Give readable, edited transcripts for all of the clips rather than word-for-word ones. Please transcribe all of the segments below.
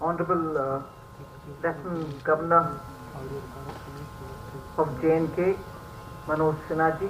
Honorable Lieutenant Governor of J&K, Manoj Sinha ji,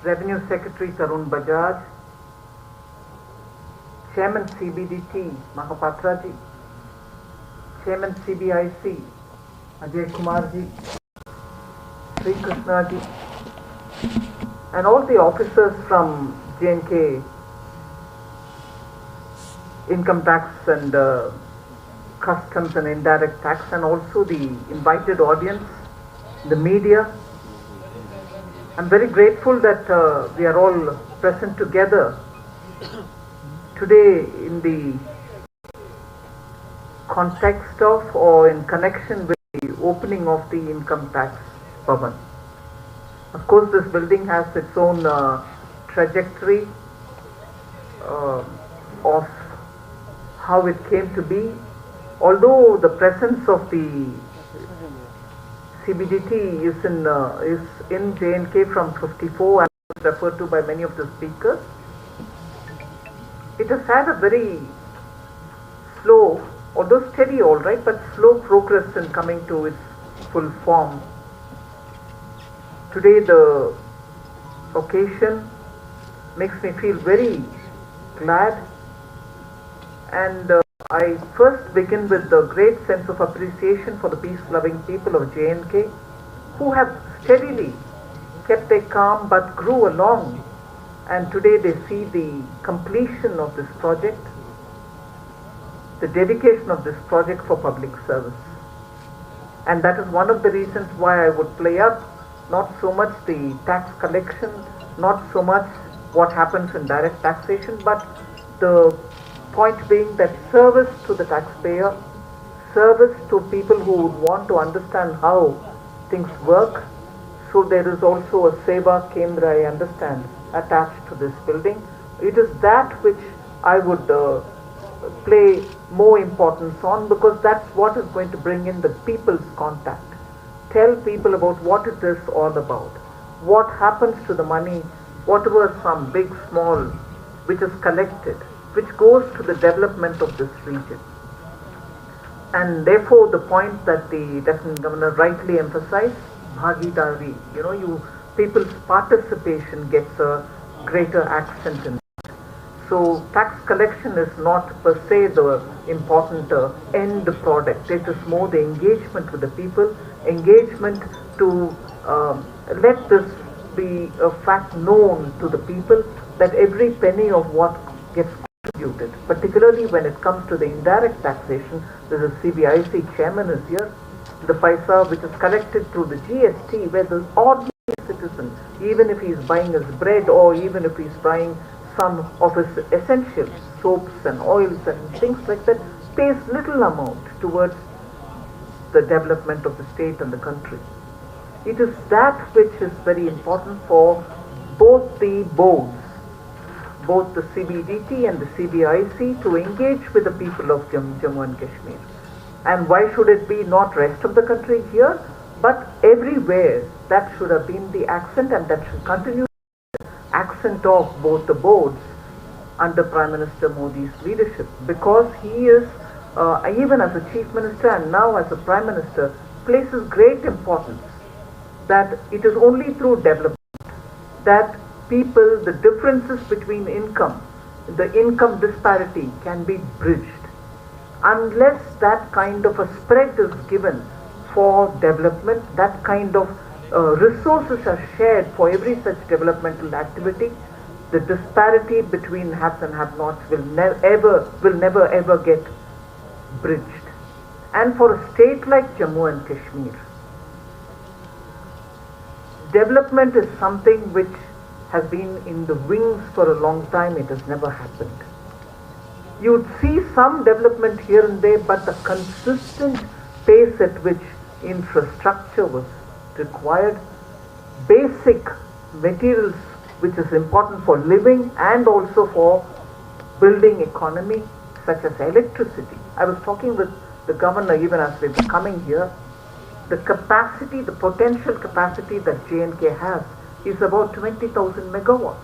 Revenue Secretary Tarun Bajaj, Chairman CBDT Mahapatra ji, Chairman CBIC Ajay Kumar ji, Sri Krishna ji, and all the officers from J&K Income Tax and Customs and Indirect Tax, and also the invited audience, the media. I'm very grateful that we are all present together today in the context of or in connection with the opening of the Income Tax Bhavan. Of course, this building has its own trajectory of how it came to be. Although the presence of the CBDT is in J&K from 54 and was referred to by many of the speakers, it has had a very slow, although steady all right, but slow progress in coming to its full form. Today the occasion makes me feel very glad, and I first begin with the great sense of appreciation for the peace-loving people of J&K who have steadily kept their calm but grew along, and today they see the completion of this project, the dedication of this project for public service. And that is one of the reasons why I would play up not so much the tax collection, not so much what happens in direct taxation, but the point being that service to the taxpayer, service to people who would want to understand how things work. So there is also a Seva Kendra, I understand, attached to this building. It is that which I would play more importance on, because that's what is going to bring in the people's contact. Tell people about what it is all about, what happens to the money, whatever some big, small, which is collected, which goes to the development of this region. And therefore the point that the Lieutenant Governor rightly emphasized, Bhagidari, people's participation gets a greater accent in it. So tax collection is not per se the important end product. It is more the engagement with the people, engagement to let this be a fact known to the people that every penny of what gets contributed, particularly when it comes to the indirect taxation, the CBIC chairman is here, the paisa which is collected through the GST, where the ordinary citizen, even if he is buying his bread or even if he is buying some of his essentials, soaps and oils and things like that, pays little amount towards the development of the state and the country. It is that which is very important for both the boards, both the CBDT and the CBIC, to engage with the people of Jammu and Kashmir. And why should it be not rest of the country here, but everywhere? That should have been the accent, and that should continue the accent of both the boards under Prime Minister Modi's leadership, because he is, even as a Chief Minister and now as a Prime Minister, places great importance that it is only through development that people, the differences between income, the income disparity can be bridged. Unless that kind of a spread is given for development, that kind of resources are shared for every such developmental activity, the disparity between haves and have-nots will never ever get bridged. And for a state like Jammu and Kashmir, development is something which has been in the wings for a long time. It has never happened. You'd see some development here and there, but the consistent pace at which infrastructure was required, basic materials which is important for living and also for building economy, such as electricity. I was talking with the governor even as we were coming here. The capacity, the potential capacity that J&K has is about 20,000 megawatts.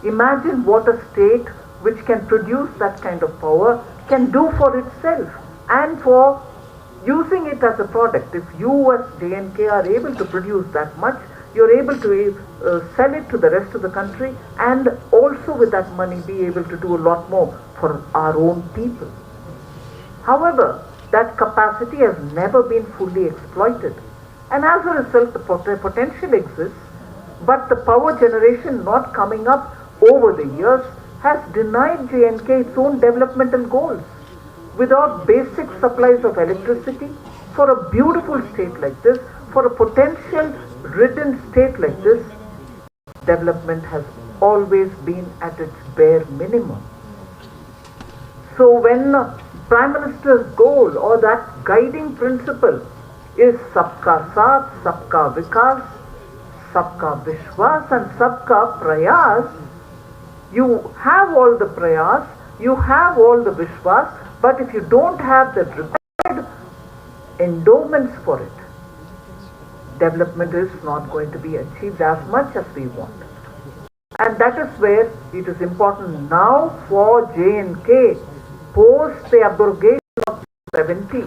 Imagine what a state which can produce that kind of power can do for itself and for using it as a product. If you as J&K are able to produce that much, you're able to sell it to the rest of the country and also with that money be able to do a lot more for our own people. However, that capacity has never been fully exploited, and as a result the potential exists, but the power generation not coming up over the years has denied J&K its own developmental goals. Without basic supplies of electricity for a beautiful state like this, for a potential ridden state like this, development has always been at its bare minimum. So when Prime Minister's goal or that guiding principle is Sabka Saath, Sabka Vikas, Sabka Vishwas and Sabka Prayas, you have all the prayas, you have all the Vishwas, but if you don't have the required endowments for it, development is not going to be achieved as much as we want. And that is where it is important now for J&K, post the abrogation of 70,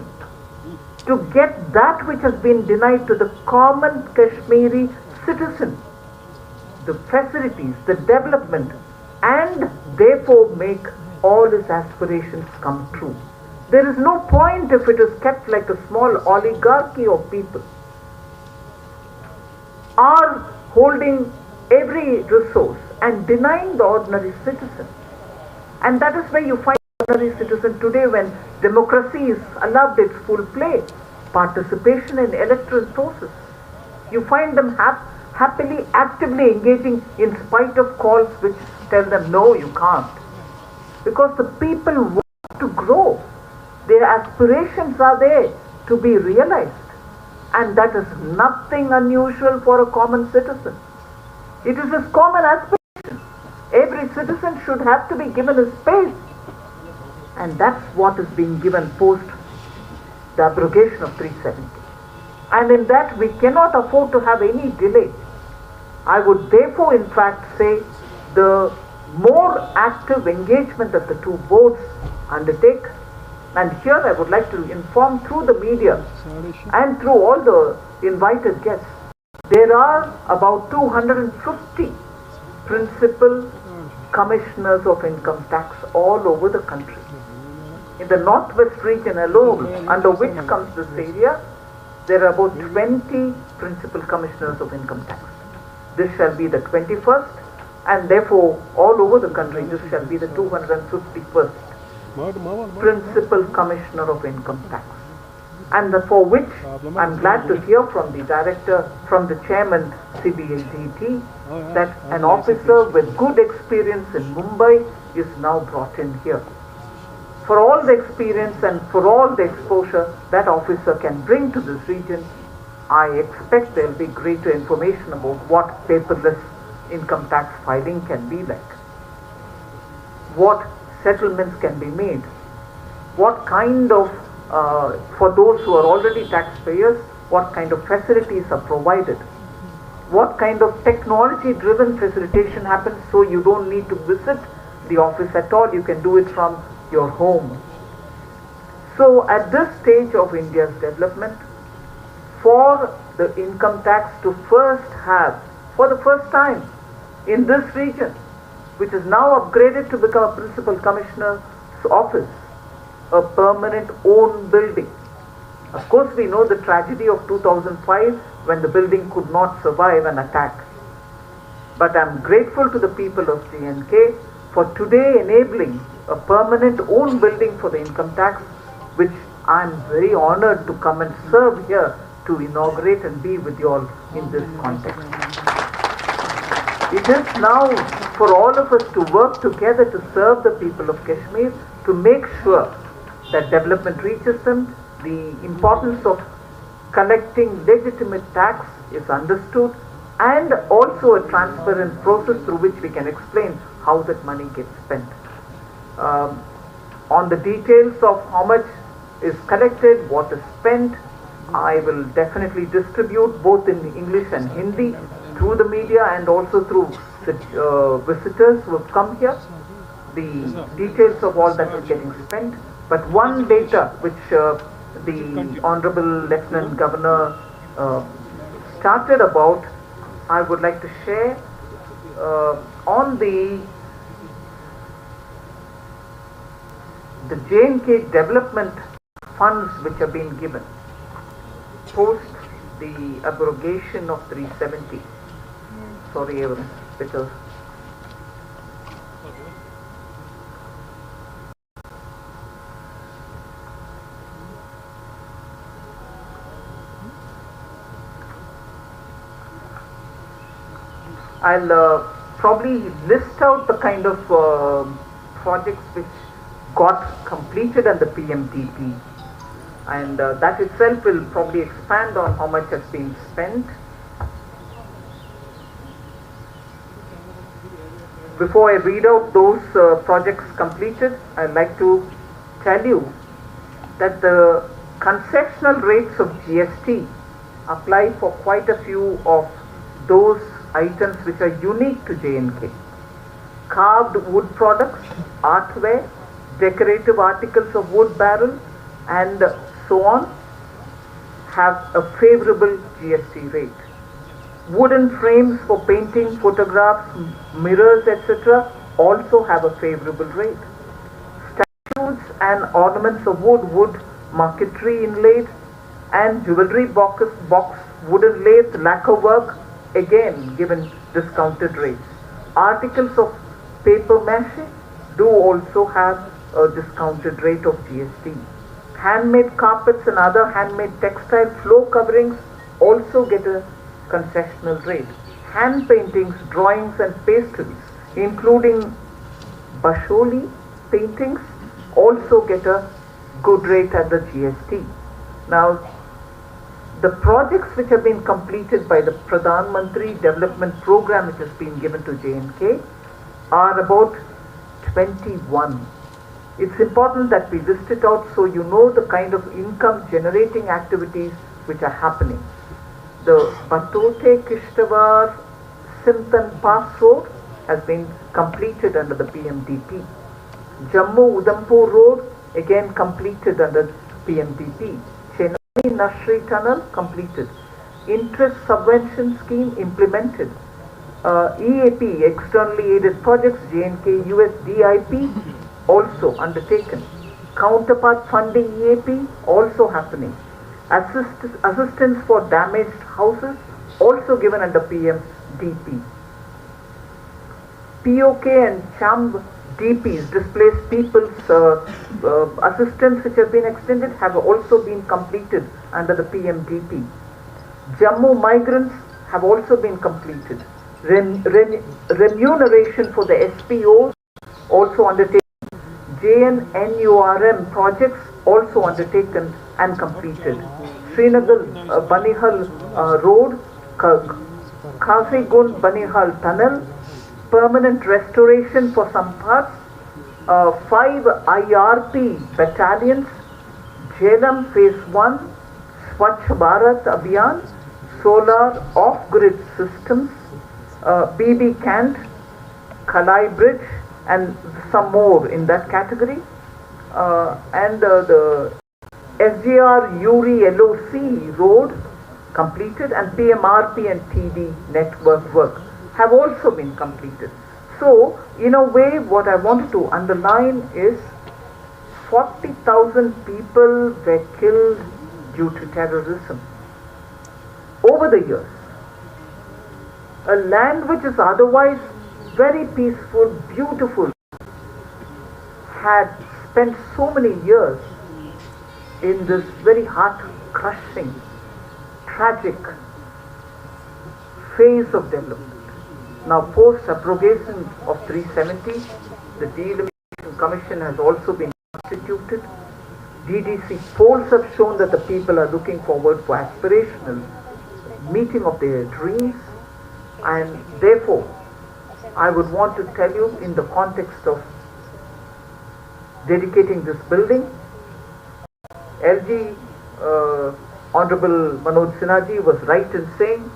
to get that which has been denied to the common Kashmiri citizen, the facilities, the development, and therefore make all his aspirations come true. There is no point if it is kept like a small oligarchy of people are holding every resource and denying the ordinary citizen. And that is where you find the ordinary citizen today, when democracy is allowed its full play, participation in electoral process. You find them happily, actively engaging in spite of calls which tell them, no, you can't. Because the people want to grow. Their aspirations are there to be realized. And that is nothing unusual for a common citizen. It is his common aspiration. Every citizen should have to be given a space. And that's what is being given post the abrogation of 370. And in that we cannot afford to have any delay. I would therefore in fact say the more active engagement that the two boards undertake, and here I would like to inform through the media and through all the invited guests, there are about 250 principal commissioners of income tax all over the country. In the northwest region alone, under which comes this area, there are about 20 principal commissioners of income tax. This shall be the 21st, and therefore all over the country this shall be the 251st principal commissioner of income tax, and for which I'm glad to hear from the director, from the chairman CBLDT, that an officer with good experience in Mumbai is now brought in here. For all the experience and for all the exposure that officer can bring to this region, I expect there will be greater information about what paperless income tax filing can be like, what settlements can be made, what kind of, for those who are already taxpayers, what kind of facilities are provided, what kind of technology-driven facilitation happens so you don't need to visit the office at all, you can do it from your home. So at this stage of India's development, for the income tax to first have, for the first time in this region, which is now upgraded to become a principal commissioner's office, a permanent own building. Of course, we know the tragedy of 2005 when the building could not survive an attack. But I'm grateful to the people of J&K for today enabling a permanent own building for the income tax, which I'm very honored to come and serve here to inaugurate and be with you all in this context. It is now for all of us to work together to serve the people of Kashmir, to make sure that development reaches them, the importance of collecting legitimate tax is understood, and also a transparent process through which we can explain how that money gets spent. On the details of how much is collected, what is spent, I will definitely distribute both in English and Hindi through the media and also through the visitors who have come here. the details of all that was getting spent, but one data which the Honorable Lieutenant Governor started about, I would like to share on the J&K development funds which have been given post the abrogation of 370. Sorry, I was a bit of I'll probably list out the kind of projects which got completed under PMDP, and that itself will probably expand on how much has been spent. Before I read out those projects completed, I'd like to tell you that the concessional rates of GST apply for quite a few of those items which are unique to J&K. Carved wood products, artware, decorative articles of wood barrel, and so on have a favorable GST rate. Wooden frames for painting, photographs, mirrors, etc. also have a favorable rate. Statues and ornaments of wood, marquetry inlaid, and jewelry box wooden lathe, lacquer work, again given discounted rates. Articles of paper mache do also have a discounted rate of GST. Handmade carpets and other handmade textile floor coverings also get a concessional rate. Hand paintings, drawings and pastels, including Basholi paintings, also get a good rate at the GST. Now, the projects which have been completed by the Pradhan Mantri Development Program which has been given to J&K are about 21. It's important that we list it out so you know the kind of income generating activities which are happening. The Batote Kishtawar Simtan Pass Road has been completed under the PMDP. Jammu Udhampur Road again completed under PMDP. Nashri Tunnel completed. Interest subvention scheme implemented. EAP, externally aided projects, J&K USDIP also undertaken. Counterpart funding EAP also happening. Assistance for damaged houses also given under PMDP. POK and CHAMB DPs, displaced people's assistance which have been extended, have also been completed under the PMDP. Jammu migrants have also been completed. Remuneration for the SPOs also undertaken. JNNURM projects also undertaken and completed. Srinagar Banihal Road, Kazigun Banihal Tunnel, permanent restoration for some parts, 5 IRP battalions, Jhelum Phase 1, Swachh Bharat Abhiyan, solar off-grid systems, BB Cant, Kalai Bridge, and some more in that category, and the SGR Uri LOC road completed, and PMRP and TD network work have also been completed. So, in a way, what I wanted to underline is 40,000 people were killed due to terrorism over the years. A land which is otherwise very peaceful, beautiful, had spent so many years in this very heart-crushing, tragic phase of development. Now, post-abrogation of 370, the Delimitation Commission has also been constituted. DDC polls have shown that the people are looking forward for aspirational meeting of their dreams, and therefore, I would want to tell you in the context of dedicating this building, LG Honorable Manoj Sinha ji was right in saying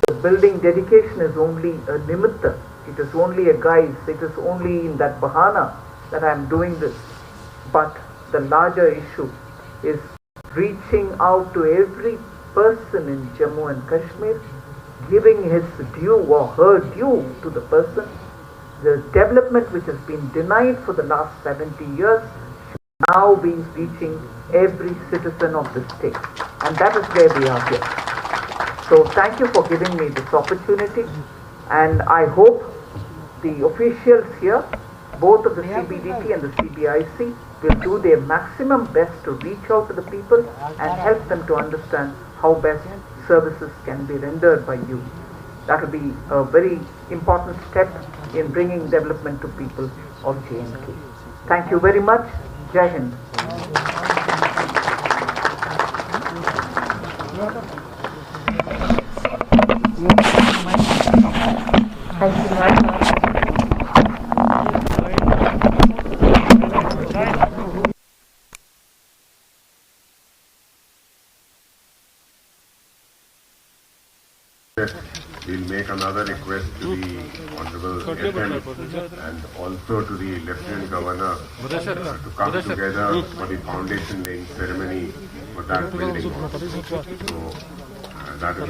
the building dedication is only a nimitta. It is only a guise, it is only in that bahana that I am doing this. But the larger issue is reaching out to every person in Jammu and Kashmir, giving his due or her due to the person. The development which has been denied for the last 70 years should now be reaching every citizen of the state. And that is where we are here. So thank you for giving me this opportunity, and I hope the officials here, both of the CBDT and the CBIC, will do their maximum best to reach out to the people and help them to understand how best services can be rendered by you. That will be a very important step in bringing development to people of J&K. Thank you very much. Jai Hind. Thank you, Nirmala. We'll make another request to the Honorable FM and also to the Lieutenant Governor to come together for the foundation laying ceremony for that building. So that is